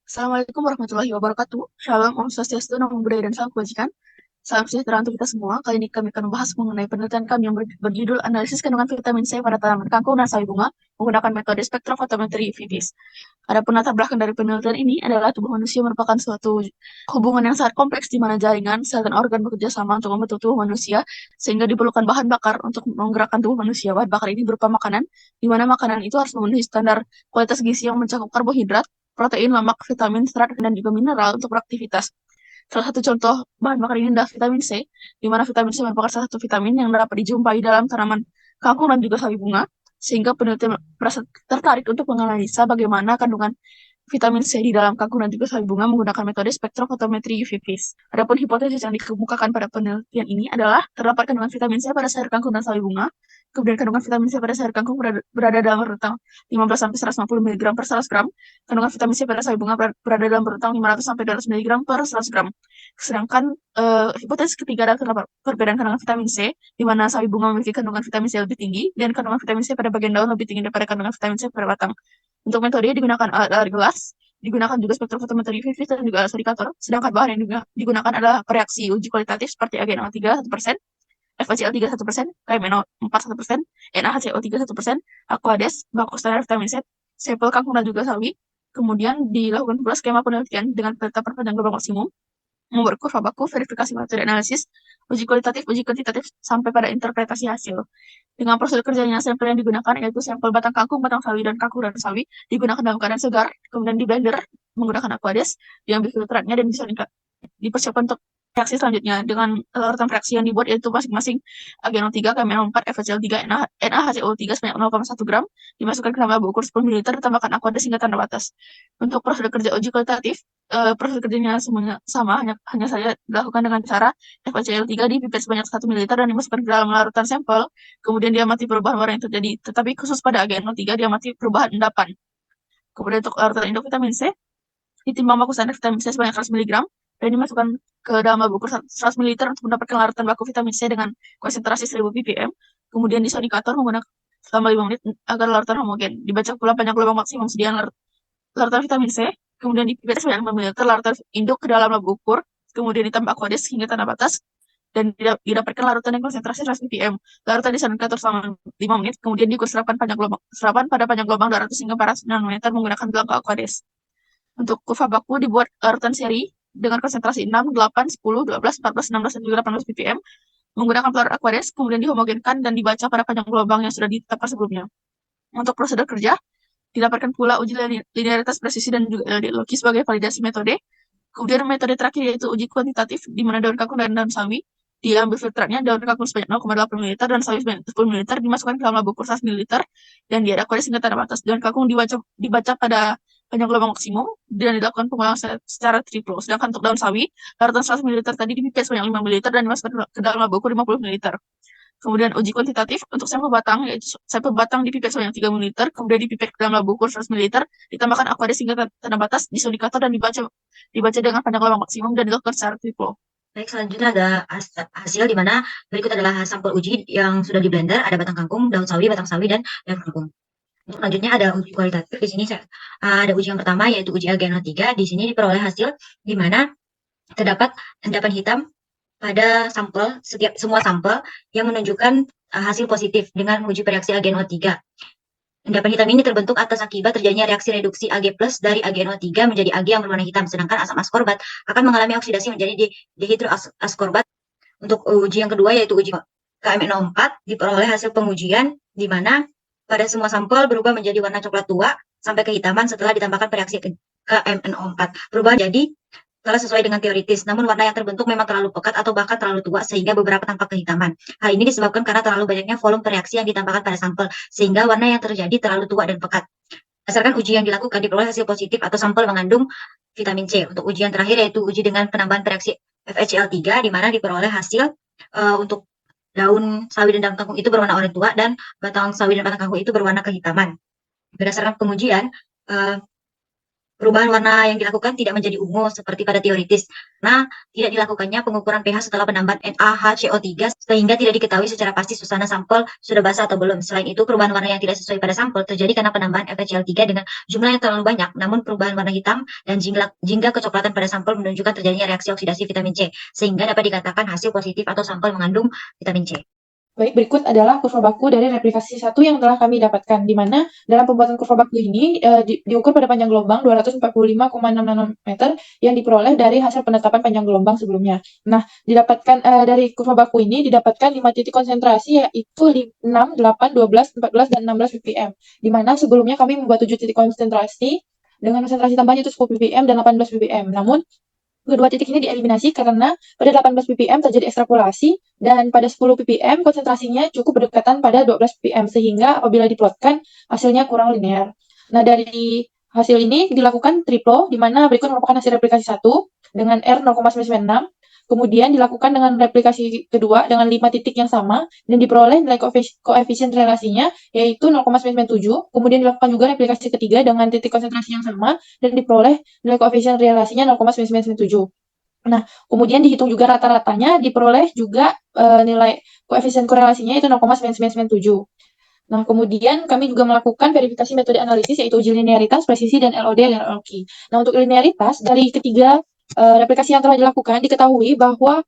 Assalamualaikum warahmatullahi wabarakatuh. Shalom, Om Swastiastu, Namo Buddhaya, dan Salam Kebajikan. Salam sejahtera untuk kita semua. Kali ini kami akan membahas mengenai penelitian kami yang berjudul Analisis Kandungan Vitamin C pada tanaman kangkung dan sawi bunga menggunakan metode spektrofotometri UV-Vis. Adapun latar belakang dari penelitian ini adalah tubuh manusia merupakan suatu hubungan yang sangat kompleks di mana jaringan, sel, dan organ bekerja sama untuk membentuk tubuh manusia, sehingga diperlukan bahan bakar untuk menggerakkan tubuh manusia. Bahan bakar ini berupa makanan, di mana makanan itu harus memenuhi standar kualitas gizi yang mencakup karbohidrat, protein, lemak, vitamin, serat, dan juga mineral untuk beraktivitas. Salah satu contoh bahan bakar ini adalah vitamin C, di mana vitamin C merupakan salah satu vitamin yang dapat dijumpai dalam tanaman kangkung dan juga sawi bunga, sehingga peneliti merasa tertarik untuk menganalisa bagaimana kandungan vitamin C di dalam kangkung dan juga sawi bunga menggunakan metode spektrofotometri UV-Vis. Adapun hipotesis yang dikemukakan pada penelitian ini adalah terdapat kandungan vitamin C pada sayur kangkung dan sawi bunga, kemudian kandungan vitamin C pada sayur kangkung berada dalam rentang 15 sampai 150 mg per 100 gram, kandungan vitamin C pada sawi bunga berada dalam rentang 500 sampai 200 mg per 100 gram. Sedangkan hipotesis ketiga adalah terdapat perbedaan kandungan vitamin C, di mana sawi bunga memiliki kandungan vitamin C lebih tinggi dan kandungan vitamin C pada bagian daun lebih tinggi daripada kandungan vitamin C pada batang. Untuk metode digunakan alat gelas, digunakan juga spektrofotometri UV dan juga alat indikator. Sedangkan bahan yang digunakan adalah reaksi uji kualitatif seperti AgNO3 1%, FeCl3 1%, KMNO4 1%, NaHCO3 1%, Aquades, baku standar vitamin C, sampel kangkung dan juga sawi. Kemudian dilakukan pula skema penelitian dengan penetapan panjang gelombang maksimum, membuat kurva baku, verifikasi metode analisis, uji kualitatif, uji kuantitatif, sampai pada interpretasi hasil. Dengan prosedur kerjanya, sampel yang digunakan yaitu sampel batang kangkung, batang sawi, dan kangkung dan sawi digunakan dalam keadaan segar, kemudian di blender menggunakan aquades, diambil filtratnya dan bisa dipersiapkan untuk reaksi selanjutnya dengan larutan reaksi yang dibuat yaitu masing-masing AgNO3, KMNO4, FeCl3, NaHCO3 sebanyak 0,1 gram, dimasukkan ke dalam laba ukur 10 ml, ditambahkan aquades hingga tanda batas. Untuk prosedur kerja uji kualitatif, prosedur kerjanya semuanya sama, hanya saja dilakukan dengan cara FeCl3 dipipet sebanyak 1 ml dan dimasukkan ke dalam larutan sampel, kemudian diamati perubahan warna yang terjadi, tetapi khusus pada AgNO3 diamati perubahan endapan. Kemudian untuk larutan induk vitamin C, ditimbang baku standar vitamin C sebanyak 100 mg, dan dimasukkan ke dalam laba ukur 100 ml untuk mendapatkan larutan baku vitamin C dengan konsentrasi 1000 ppm. Kemudian disodikator menggunakan selama 5 menit agar larutan homogen. Dibaca pula panjang gelombang maksimum sediaan larutan vitamin C, kemudian dipipet sebanyak 5 ml larutan induk ke dalam laba ukur, kemudian ditambah aquades hingga tanda batas, dan didapatkan larutan yang konsentrasi 100 ppm. Larutan disodikator selama 5 menit, kemudian diukur serapan pada panjang gelombang 200 hingga 400 nanometer menggunakan belangko aquades. Untuk kurva baku dibuat larutan seri dengan konsentrasi 6, 8, 10, 12, 14, 16, dan juga 18 ppm menggunakan pelarut aqueous, kemudian dihomogenkan dan dibaca pada panjang gelombang yang sudah ditetapkan sebelumnya. Untuk prosedur kerja, didapatkan pula uji linearitas presisi dan juga LD sebagai validasi metode. Kemudian metode terakhir yaitu uji kuantitatif, di mana daun kangkung dan daun sawi diambil filtratnya, daun kangkung sebanyak 0,8 ml dan sawi sebanyak 10 ml dimasukkan ke dalam laba ukur 100 ml dan diadakan hingga tanda batas. Daun kangkung dibaca pada panjang gelombang maksimum dan dilakukan pengulangan secara triplo. Sedangkan untuk daun sawi, larutan 100 ml tadi dipipet sebanyak 5 ml dan dimasukkan ke dalam laba ukur 50 ml. Kemudian uji kuantitatif untuk sampel batang, yaitu sampel batang dipipet sebanyak 3 ml, kemudian dipipet ke dalam laba ukur 100 ml, ditambahkan aqueous hingga tanda batas, disodikator dan dibaca dengan panjang gelombang maksimum dan dilakukan secara triplo. Baik, selanjutnya ada hasil di mana berikut adalah sampel uji yang sudah di blender, ada batang kangkung, daun sawi, batang sawi, dan daun kangkung. Untuk selanjutnya ada uji kualitatif. Di sini ada uji yang pertama yaitu uji AgNO3. Di sini diperoleh hasil di mana terdapat endapan hitam pada semua sampel yang menunjukkan hasil positif dengan menguji reaksi AgNO3. Endapan hitam ini terbentuk atas akibat terjadinya reaksi reduksi Ag+ dari AgNO3 menjadi Ag yang berwarna hitam, sedangkan asam askorbat akan mengalami oksidasi menjadi dihidroaskorbat. Untuk uji yang kedua yaitu uji KMNO4, diperoleh hasil pengujian di mana pada semua sampel berubah menjadi warna coklat tua sampai kehitaman setelah ditambahkan reaksi KMNO4. Perubahan jadi telah sesuai dengan teoritis, namun warna yang terbentuk memang terlalu pekat atau bahkan terlalu tua sehingga beberapa tampak kehitaman. Hal ini disebabkan karena terlalu banyaknya volume reaksi yang ditambahkan pada sampel, sehingga warna yang terjadi terlalu tua dan pekat. Berdasarkan uji yang dilakukan, diperoleh hasil positif atau sampel mengandung vitamin C. Untuk ujian terakhir yaitu uji dengan penambahan reaksi FeCl3, di mana diperoleh hasil untuk daun sawi dan daun kangkung itu berwarna oranye tua dan batang sawi dan batang kangkung itu berwarna kehitaman. Berdasarkan pengujian, Perubahan warna yang dilakukan tidak menjadi ungu seperti pada teoritis. Nah, tidak dilakukannya pengukuran pH setelah penambahan NaHCO3 sehingga tidak diketahui secara pasti suasana sampel sudah basah atau belum. Selain itu, perubahan warna yang tidak sesuai pada sampel terjadi karena penambahan FeCl3 dengan jumlah yang terlalu banyak. Namun, perubahan warna hitam dan jingga kecoklatan pada sampel menunjukkan terjadinya reaksi oksidasi vitamin C, sehingga dapat dikatakan hasil positif atau sampel mengandung vitamin C. Baik, berikut adalah kurva baku dari replikasi 1 yang telah kami dapatkan, di mana dalam pembuatan kurva baku ini diukur pada panjang gelombang 245,6 nanometer yang diperoleh dari hasil penetapan panjang gelombang sebelumnya. Nah, didapatkan dari kurva baku ini didapatkan 5 titik konsentrasi, yaitu 6, 8, 12, 14, dan 16 ppm, di mana sebelumnya kami membuat 7 titik konsentrasi dengan konsentrasi tambahan yaitu 10 ppm dan 18 ppm. Namun, kedua titik ini dieliminasi karena pada 18 ppm terjadi ekstrapolasi dan pada 10 ppm konsentrasinya cukup berdekatan pada 12 ppm sehingga apabila diplotkan hasilnya kurang linear. Nah, dari hasil ini dilakukan triplo di mana berikut merupakan hasil replikasi 1 dengan R 0,996. Kemudian dilakukan dengan replikasi kedua dengan 5 titik yang sama dan diperoleh nilai koefisien relasinya yaitu 0,997. Kemudian dilakukan juga replikasi ketiga dengan titik konsentrasi yang sama dan diperoleh nilai koefisien relasinya 0,997. Nah, kemudian dihitung juga rata-ratanya, diperoleh juga nilai koefisien korelasinya itu 0,9997. Nah, kemudian kami juga melakukan verifikasi metode analisis yaitu uji linearitas, presisi, dan LOD dan LOQ. Nah, untuk linearitas, dari ketiga replikasi yang telah dilakukan, diketahui bahwa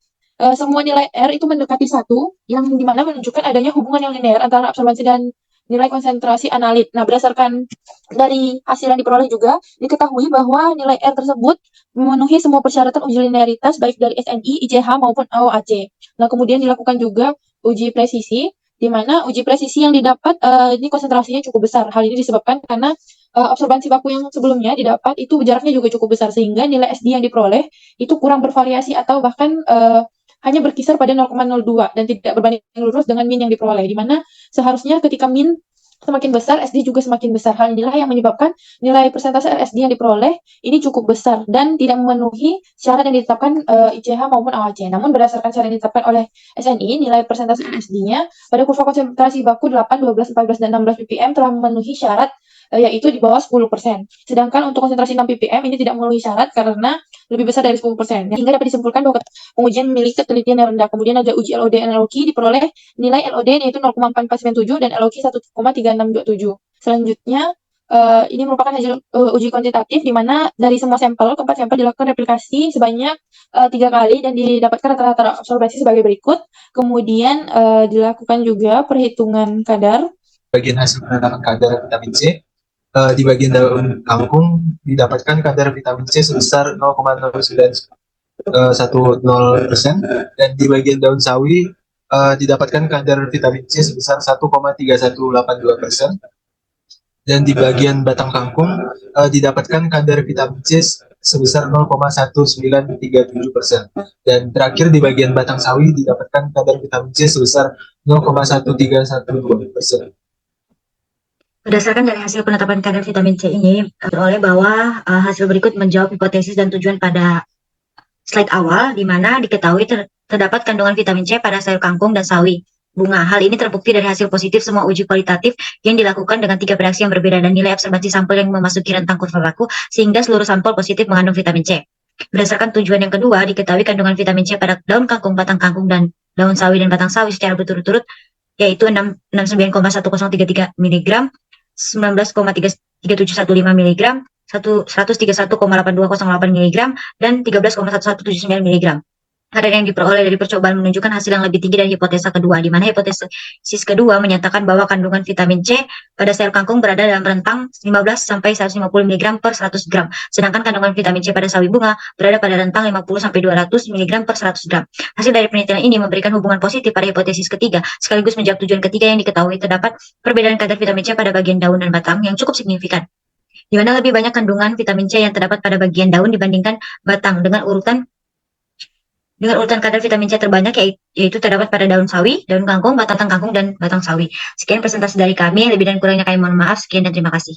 semua nilai R itu mendekati 1, yang dimana menunjukkan adanya hubungan yang linear antara absorbansi dan nilai konsentrasi analit. Nah, berdasarkan dari hasil yang diperoleh juga, diketahui bahwa nilai R tersebut memenuhi semua persyaratan uji linearitas baik dari SNI, ICH, maupun AOAC. Nah, kemudian dilakukan juga uji presisi, di mana uji presisi yang didapat ini konsentrasinya cukup besar. Hal ini disebabkan karena absorbansi baku yang sebelumnya didapat itu jaraknya juga cukup besar sehingga nilai SD yang diperoleh itu kurang bervariasi atau bahkan hanya berkisar pada 0,02 dan tidak berbanding lurus dengan min yang diperoleh, di mana seharusnya ketika min semakin besar, SD juga semakin besar. Hal inilah yang menyebabkan nilai persentase SD yang diperoleh ini cukup besar dan tidak memenuhi syarat yang ditetapkan ICH maupun AOC. Namun berdasarkan syarat yang ditetapkan oleh SNI, nilai persentase SD-nya pada kurva konsentrasi baku 8, 12, 14, dan 16 ppm telah memenuhi syarat yaitu di bawah 10%. Sedangkan untuk konsentrasi 6 ppm ini tidak memenuhi syarat karena lebih besar dari 10%. Sehingga dapat disimpulkan bahwa pengujian memiliki telitian yang rendah. Kemudian ada uji LOD dan LOQ diperoleh nilai LOD yaitu 0,4497 dan LOQ 1,3627. Selanjutnya ini merupakan hasil uji kuantitatif di mana dari semua sampel, keempat sampel dilakukan replikasi sebanyak 3 kali dan didapatkan rata-rata absorbensi sebagai berikut. Kemudian dilakukan juga perhitungan kadar. Bagian hasil penetapan kadar vitamin C, di bagian daun kangkung didapatkan kadar vitamin C sebesar 0,0910% dan di bagian daun sawi didapatkan kadar vitamin C sebesar 1,3182% dan di bagian batang kangkung didapatkan kadar vitamin C sebesar 0,1937% dan terakhir di bagian batang sawi didapatkan kadar vitamin C sebesar 0,1312%. Berdasarkan dari hasil penetapan kadar vitamin C ini, beroleh bahwa hasil berikut menjawab hipotesis dan tujuan pada slide awal, di mana diketahui terdapat kandungan vitamin C pada sayur kangkung dan sawi bunga. Hal ini terbukti dari hasil positif semua uji kualitatif yang dilakukan dengan 3 reaksi yang berbeda dan nilai absorbansi sampel yang memasuki rentang kurva baku, sehingga seluruh sampel positif mengandung vitamin C. Berdasarkan tujuan yang kedua, diketahui kandungan vitamin C pada daun kangkung, batang kangkung, dan daun sawi dan batang sawi secara berturut-turut, yaitu 69,1033 mg, 19,3715 mg, 131,8208 mg, dan 13,1179 mg. Kadar yang diperoleh dari percobaan menunjukkan hasil yang lebih tinggi dari hipotesa kedua, di mana hipotesis kedua menyatakan bahwa kandungan vitamin C pada sayur kangkung berada dalam rentang 15 sampai 150 mg per 100 gram, sedangkan kandungan vitamin C pada sawi bunga berada pada rentang 50 sampai 200 mg per 100 gram. Hasil dari penelitian ini memberikan hubungan positif pada hipotesis ketiga, sekaligus menjawab tujuan ketiga yang diketahui terdapat perbedaan kadar vitamin C pada bagian daun dan batang yang cukup signifikan, di mana lebih banyak kandungan vitamin C yang terdapat pada bagian daun dibandingkan batang dengan urutan kadar vitamin C terbanyak yaitu terdapat pada daun sawi, daun kangkung, batang kangkung, dan batang sawi. Sekian presentasi dari kami, lebih dan kurangnya kami mohon maaf. Sekian dan terima kasih.